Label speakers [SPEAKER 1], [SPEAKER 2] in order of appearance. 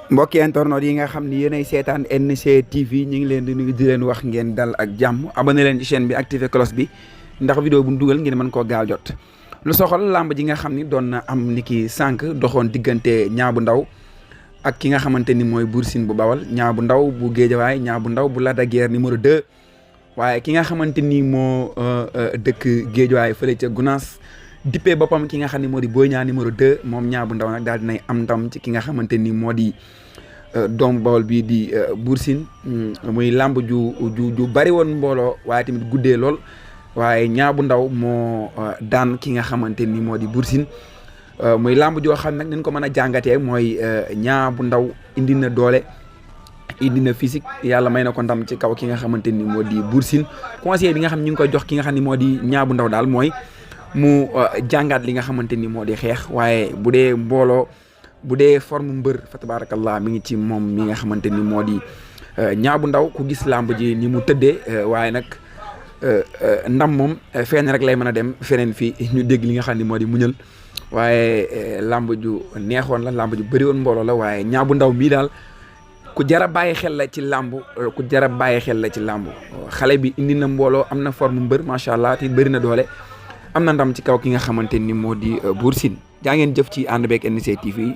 [SPEAKER 1] mbokki internet yi nga xam ni yéenay seetaan NC TV ñu ngi leen di nuyu di leen wax ngeen dal ak jàmm abonné leen ci chaîne bi activé cloche bi ndax vidéo bu ñu dugal ngeen mën koo gaaw jot. lu soxal làmb ji nga xam ni doon na am ni ki sànq doxoon diggante Niang bu Ndaw ak ki nga xamante ni mooy Bour Sine bu Bawal, Niang bu Ndaw bu Géejawaay, Niang bu Ndaw bu Lac de Guiers numéro 2 waaye ki nga xamante ni moo dëkk Géejawaay fële ca Gunaas dippee boppam ki nga xam ne moo di Boy Niang numéro 2 moom Niang bu Ndaw nag daal dinay am ndam ci ki nga xamante ni moo di doom Bawol bii di Bour Sine muy làmb ju bari woon mbooloo waaye tamit guddee lool waaye Niang bu Ndaw moo daan ki nga xamante ni moo di Bour Sine muy làmb joo xam nag nañ ko mën a jàngatee mooy Niang bu Ndaw indi na doole indi na physique yàlla may na ko ndam ci kaw ki nga xamante ni moo di Bour Sine conseil bi nga xam ñu ngi koy jox ki nga xam ne moo di Niang bu Ndaw daal mooy mu jàngaat li nga xamante ni moo di xeex waaye bu dee mbooloo bu dee forme mbër fa tabarakallah mi ngi ci moom mi nga xamante ni moo di Niang bu Ndaw ku gis làmb ji ni mu tëddee waaye nag ndam moom fenn rek lay mën a dem feneen fii ñu dégg li nga xam ne moo di muñal waaye làmb ju neexoon la làmb ju bëri woon mbooloo la waaye Niang bu Ndaw mii daal ku jar a bàyyi xel la ci làmb ku jar a bàyyi xel la ci làmb xale bi indi na mbooloo am na forme mbër macha allah te bëri na doole am na ndam ci kaw ki nga xamante ni moo di Bour Sine jaa ngeen jëf ci ànd beeg NC TV